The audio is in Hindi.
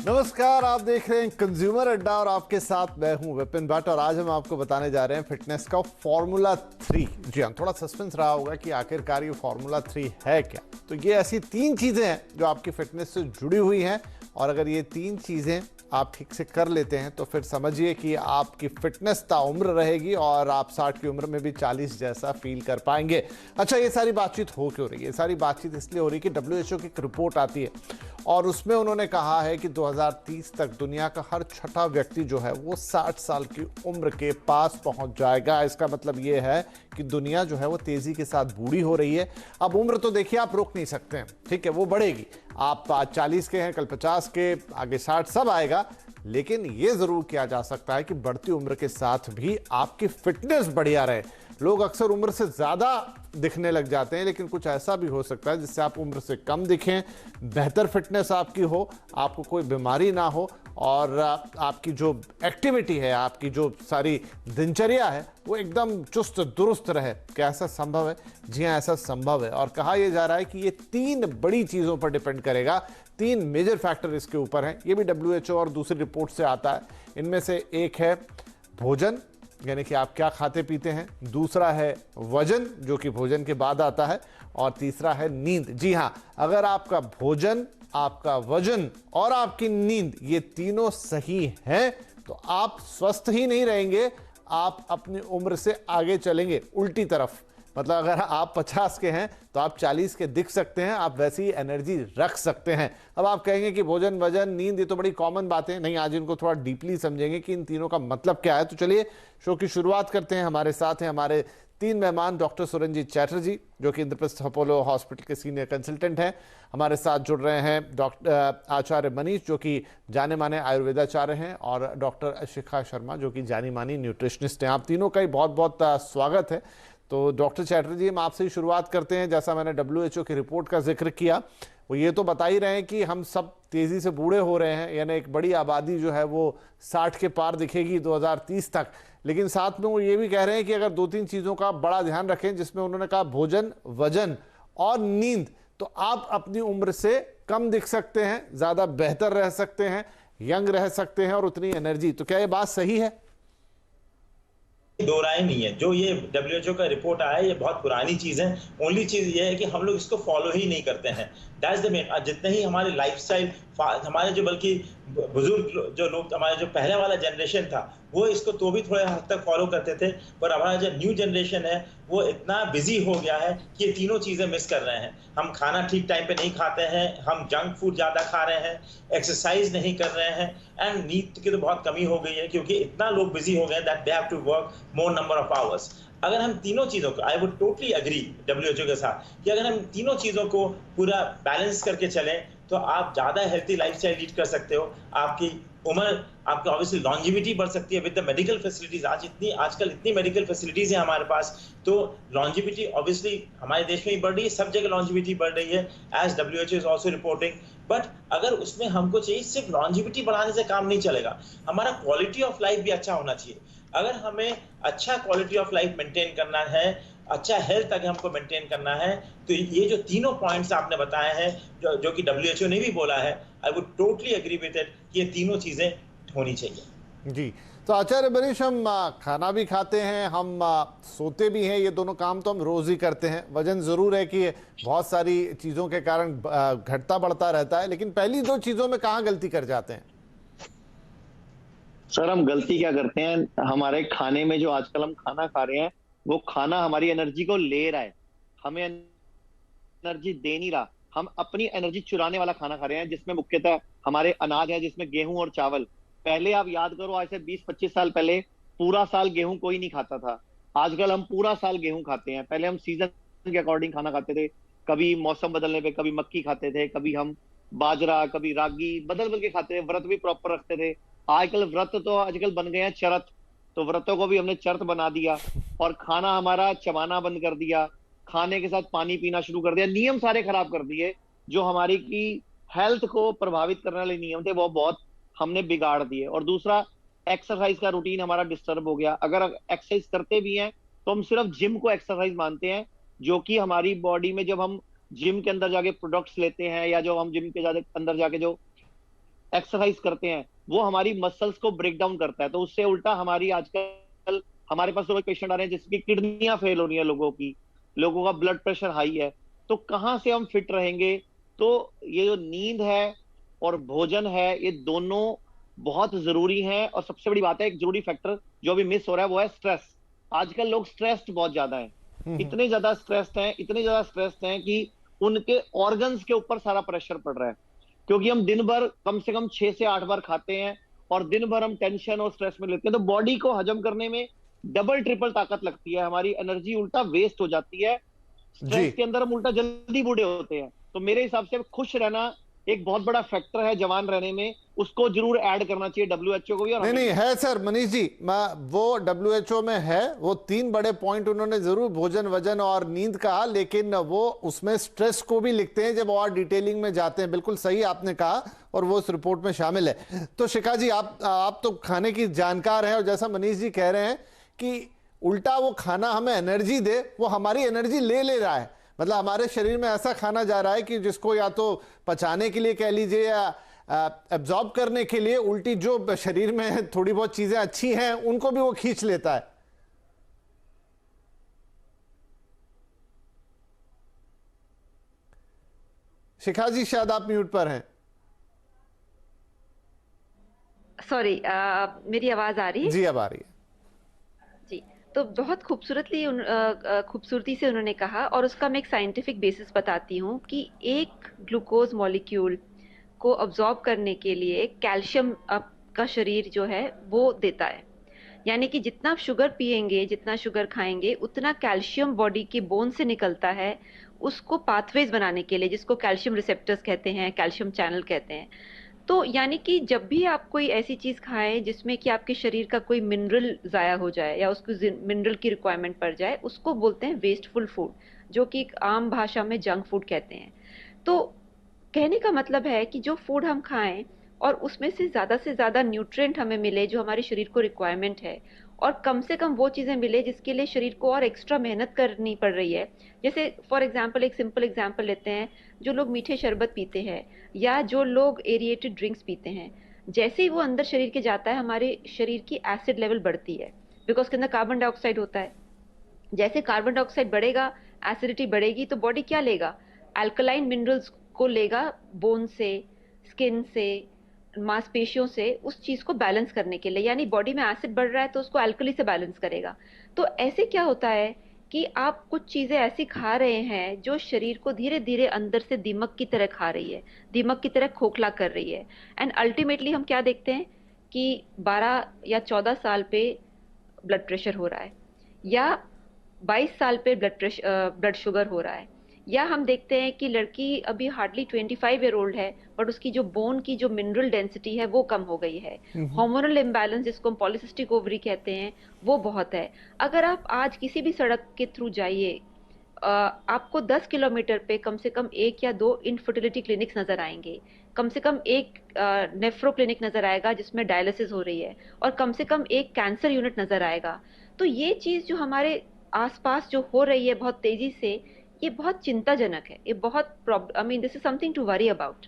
नमस्कार, आप देख रहे हैं कंज्यूमर अड्डा और आपके साथ मैं हूं विपिन भट्ट। और आज हम आपको बताने जा रहे हैं फिटनेस का फॉर्मूला 3। जी हाँ, थोड़ा सस्पेंस रहा होगा कि आखिरकार ये फॉर्मूला 3 है क्या। तो ये ऐसी 3 चीजें हैं जो आपकी फिटनेस से जुड़ी हुई हैं, और अगर ये 3 चीजें आप ठीक से कर लेते हैं तो फिर समझिए कि आपकी फिटनेस ताउम्र रहेगी और आप 60 की उम्र में भी 40 जैसा फील कर पाएंगे। अच्छा, ये सारी बातचीत हो क्यों रही है? ये सारी बातचीत इसलिए हो रही है कि WHO की एक रिपोर्ट आती है और उसमें उन्होंने कहा है कि 2030 तक दुनिया का हर छठा व्यक्ति जो है वो 60 साल की उम्र के पास पहुंच जाएगा। इसका मतलब ये है कि दुनिया जो है वो तेजी के साथ बूढ़ी हो रही है। अब उम्र तो देखिए आप रोक नहीं सकते हैं, ठीक है, वो बढ़ेगी। आप आज 40 के हैं, कल 50 के, आगे 60 सब आएगा। लेकिन ये जरूर किया जा सकता है कि बढ़ती उम्र के साथ भी आपकी फिटनेस बढ़िया रहे। लोग अक्सर उम्र से ज्यादा दिखने लग जाते हैं, लेकिन कुछ ऐसा भी हो सकता है जिससे आप उम्र से कम दिखें, बेहतर फिटनेस आपकी हो, आपको कोई बीमारी ना हो और आपकी जो एक्टिविटी है, आपकी जो सारी दिनचर्या है वो एकदम चुस्त दुरुस्त रहे। क्या ऐसा संभव है? जी हाँ, ऐसा संभव है। और कहा यह जा रहा है कि ये 3 बड़ी चीजों पर डिपेंड करेगा। 3 मेजर फैक्टर इसके ऊपर हैं। ये भी WHO और दूसरी रिपोर्ट से आता है। इनमें से एक है भोजन, यानी कि आप क्या खाते पीते हैं। दूसरा है वजन, जो कि भोजन के बाद आता है। और तीसरा है नींद। जी हाँ, अगर आपका भोजन, आपका वजन और आपकी नींद ये तीनों सही हैं तो आप स्वस्थ ही नहीं रहेंगे, आप अपनी उम्र से आगे चलेंगे उल्टी तरफ। मतलब अगर आप 50 के हैं तो आप 40 के दिख सकते हैं, आप वैसी एनर्जी रख सकते हैं। अब आप कहेंगे कि भोजन, वजन, नींद ये तो बड़ी कॉमन बातें। नहीं, आज इनको थोड़ा डीपली समझेंगे कि इन तीनों का मतलब क्या है। तो चलिए शो की शुरुआत करते हैं। हमारे साथ हैं हमारे 3 मेहमान। डॉक्टर सुरंजीत चैटर्जी, जो कि इंद्रप्रस्थ अपोलो हॉस्पिटल के सीनियर कंसल्टेंट हैं। हमारे साथ जुड़ रहे हैं डॉक्टर आचार्य मनीष, जो कि जाने माने आयुर्वेदाचार्य हैं, और डॉक्टर शिखा शर्मा, जो कि जानी मानी न्यूट्रिशनिस्ट हैं। आप तीनों का ही बहुत बहुत स्वागत है। तो डॉक्टर चैटर्जी, हम आपसे ही शुरुआत करते हैं। जैसा मैंने WHO की रिपोर्ट का जिक्र किया, वो ये तो बता ही रहे हैं कि हम सब तेजी से बूढ़े हो रहे हैं, यानी एक बड़ी आबादी जो है वो 60 के पार दिखेगी 2030 तक। लेकिन साथ में वो ये भी कह रहे हैं कि अगर 2-3 चीजों का बड़ा ध्यान रखें, जिसमें उन्होंने कहा भोजन, वजन और नींद, तो आप अपनी उम्र से कम दिख सकते हैं, ज्यादा बेहतर रह सकते हैं, यंग रह सकते हैं और उतनी एनर्जी। तो क्या ये बात सही है? दो राय नहीं है। जो ये WHO का रिपोर्ट आया है, ये बहुत पुरानी चीज है। ओनली चीज ये है कि हम लोग इसको फॉलो ही नहीं करते हैं। That's the main. जितने ही हमारे लाइफस्टाइल, हमारे जो बल्कि बुजुर्ग जो लोग, हमारे जो पहले वाला जनरेशन था, वो इसको तो भी थोड़े हद तक फॉलो करते थे। पर हमारा जो न्यू जनरेशन है वो इतना बिजी हो गया है कि ये तीनों चीजें मिस कर रहे हैं। हम खाना ठीक टाइम पे नहीं खाते हैं, हम जंक फूड ज्यादा खा रहे हैं, एक्सरसाइज नहीं कर रहे हैं, एंड नींद की तो बहुत कमी हो गई है, क्योंकि इतना लोग बिजी हो गए that they have to work more number of hours. अगर हम तीनों चीजों को, I would totally agree WHO के साथ, कि अगर हम तीनों चीजों को पूरा बैलेंस करके चलें तो आप ज्यादा हेल्थी लाइफस्टाइल लीड कर सकते हो। आपकी उम्र, आपकी ऑब्वियसली लॉन्जिविटी बढ़ सकती है विद द मेडिकल फैसिलिटीज। आजकल इतनी मेडिकल फैसिलिटीज है हमारे पास, तो लॉन्जिविटी ऑब्वियसली हमारे देश में ही बढ़ रही है, सब जगह लॉन्जिविटी बढ़ रही है, as WHO is also reporting. But अगर उसमें हमको चाहिए, सिर्फ लॉन्जिविटी बढ़ाने से काम नहीं चलेगा, हमारा क्वालिटी ऑफ लाइफ भी अच्छा होना चाहिए। अगर हमें अच्छा क्वालिटी ऑफ लाइफ मेंटेन करना है, अच्छा हेल्थ अगर हमको मेंटेन करना है, तो ये जो तीनों पॉइंट्स आपने बताए हैं, जो कि WHO ने भी बोला है, I would totally agree with it, ये तीनों चीजें होनी चाहिए। जी। तो आचार्य मनीष, हम खाना भी खाते हैं, हम सोते भी हैं, ये दोनों काम तो हम रोज ही करते हैं। वजन जरूर है कि बहुत सारी चीजों के कारण घटता बढ़ता रहता है, लेकिन पहली 2 चीजों में कहाँ गलती कर जाते हैं? सर, हम गलती क्या करते हैं, हमारे खाने में जो आजकल हम खाना खा रहे हैं, वो खाना हमारी एनर्जी को ले रहा है, हमें एनर्जी दे नहीं रहा। हम अपनी एनर्जी चुराने वाला खाना खा रहे हैं, जिसमें मुख्यतः हमारे अनाज है, जिसमें गेहूं और चावल। पहले आप याद करो, आज से 20-25 साल पहले पूरा साल गेहूं कोई नहीं खाता था। आजकल हम पूरा साल गेहूं खाते हैं। पहले हम सीजन के अकॉर्डिंग खाना खाते थे, कभी मौसम बदलने पे कभी मक्की खाते थे, कभी हम बाजरा, कभी रागी, बदल बदल के खाते थे। व्रत भी प्रॉपर रखते थे। आजकल बन गए हैं चरत, तो व्रतों को भी हमने चरत बना दिया और खाना हमारा चबाना बंद कर दिया, खाने के साथ पानी पीना शुरू कर दिया। नियम सारे खराब कर दिए, जो हमारी की हेल्थ को प्रभावित करने वाले नियम थे, वो बहुत हमने बिगाड़ दिए। और दूसरा, एक्सरसाइज का रूटीन हमारा डिस्टर्ब हो गया। अगर एक्सरसाइज करते भी हैं तो हम सिर्फ जिम को एक्सरसाइज मानते हैं, जो कि हमारी बॉडी में जब हम जिम के अंदर जाके प्रोडक्ट्स लेते हैं, या जो हम जिम के अंदर जाके जो एक्सरसाइज करते हैं वो हमारी मसल्स को ब्रेक डाउन करता है। तो उससे उल्टा हमारी आजकल हमारे पास तो पेशेंट आ रहे हैं जिसकी किडनियां फेल हो रही है, लोगों का ब्लड प्रेशर हाई है। तो कहाँ से हम फिट रहेंगे? तो ये जो नींद है और भोजन है, ये दोनों बहुत जरूरी हैं। और सबसे बड़ी बात है, एक जरूरी फैक्टर जो अभी मिस हो रहा है वो है स्ट्रेस। आजकल लोग स्ट्रेस्ड बहुत ज्यादा हैं, इतने ज्यादा स्ट्रेस्ड हैं कि उनके ऑर्गन्स के ऊपर सारा प्रेशर पड़ रहा है। क्योंकि हम दिन भर कम से कम 6 से 8 बार खाते हैं और दिन भर हम टेंशन और स्ट्रेस में लेते हैं, तो बॉडी को हजम करने में डबल ट्रिपल ताकत लगती है, हमारी एनर्जी उल्टा वेस्ट हो जाती है। जी स्ट्रेस के अंदर हम उल्टा जल्दी बूढ़े होते हैं। तो मेरे हिसाब से खुश रहना एक बहुत बड़ा फैक्टर है जवान रहने में, उसको जरूर ऐड करना चाहिए डब्ल्यूएचओ को भी। और नहीं है सर मनीष जी, वो डब्ल्यूएचओ में है, वो 3 बड़े पॉइंट उन्होंने जरूर भोजन, वजन और नींद कहा, लेकिन वो उसमें स्ट्रेस को भी लिखते हैं जब और डिटेलिंग में जाते हैं। बिल्कुल सही आपने कहा और वो उस रिपोर्ट में शामिल है। तो शिखा जी, आप तो खाने की जानकार हैं और जैसा मनीष जी कह रहे हैं कि उल्टा वो खाना हमें एनर्जी दे, वो हमारी एनर्जी ले रहा है। मतलब हमारे शरीर में ऐसा खाना जा रहा है कि जिसको या तो पचाने के लिए कह लीजिए या एब्जॉर्ब करने के लिए, उल्टी जो शरीर में थोड़ी बहुत चीजें अच्छी हैं उनको भी वो खींच लेता है। शिखा जी शायद आप म्यूट पर हैं। सॉरी, मेरी आवाज आ रही है? जी अब आ रही है। जी, तो बहुत खूबसूरती से उन्होंने कहा और उसका मैं एक साइंटिफिक बेसिस बताती हूँ कि एक ग्लूकोज मॉलिक्यूल को अब्जॉर्ब करने के लिए कैल्शियम आपका शरीर जो है वो देता है। यानी कि जितना आप शुगर पिएंगे, जितना शुगर खाएंगे, उतना कैल्शियम बॉडी के बोन से निकलता है उसको पाथवेज बनाने के लिए, जिसको कैल्शियम रिसेप्टर्स कहते हैं, कैल्शियम चैनल कहते हैं। तो यानी कि जब भी आप कोई ऐसी चीज खाएं जिसमें कि आपके शरीर का कोई मिनरल जाया हो जाए या उसको मिनरल की रिक्वायरमेंट पड़ जाए, उसको बोलते हैं वेस्टफुल फूड, जो कि एक आम भाषा में जंक फूड कहते हैं। तो कहने का मतलब है कि जो फूड हम खाएं और उसमें से ज्यादा न्यूट्रिएंट हमें मिले जो हमारे शरीर को रिक्वायरमेंट है, और कम से कम वो चीजें मिले जिसके लिए शरीर को और एक्स्ट्रा मेहनत करनी पड़ रही है। जैसे फॉर एग्जांपल, एक सिंपल एग्जांपल लेते हैं, जो लोग मीठे शरबत पीते हैं या जो लोग एरिएटेड ड्रिंक्स पीते हैं, जैसे ही वो अंदर शरीर के जाता है हमारे शरीर की एसिड लेवल बढ़ती है, बिकॉज उसके अंदर कार्बन डाइऑक्साइड होता है। जैसे कार्बन डाइऑक्साइड बढ़ेगा, एसिडिटी बढ़ेगी, तो बॉडी क्या लेगा? अल्कलाइन मिनरल्स को लेगा बोन से, स्किन से, मांसपेशियों से, उस चीज को बैलेंस करने के लिए। यानी बॉडी में एसिड बढ़ रहा है तो उसको अल्कली से बैलेंस करेगा। तो ऐसे क्या होता है कि आप कुछ चीजें ऐसी खा रहे हैं जो शरीर को धीरे धीरे अंदर से दीमक की तरह खा रही है, दीमक की तरह खोखला कर रही है। एंड अल्टीमेटली हम क्या देखते हैं कि 12 या 14 साल पे ब्लड प्रेशर हो रहा है, या 22 साल पे ब्लड शुगर हो रहा है, या हम देखते हैं कि लड़की अभी हार्डली 25 ईयर ओल्ड है बट उसकी जो बोन की जो मिनरल डेंसिटी है वो कम हो गई है। हार्मोनल इम्बैलेंस, जिसको हम पॉलिसिस्टिक ओवरी कहते हैं, वो बहुत है। अगर आप आज किसी भी सड़क के थ्रू जाइए, आपको 10 किलोमीटर पे कम से कम 1 या 2 इनफर्टिलिटी क्लिनिक्स नजर आएंगे, कम से कम 1 नेफ्रो क्लिनिक नजर आएगा जिसमें डायलिसिस हो रही है, और कम से कम 1 कैंसर यूनिट नजर आएगा। तो ये चीज जो हमारे आसपास जो हो रही है बहुत तेजी से, ये बहुत चिंताजनक है, ये बहुत this is something to worry about.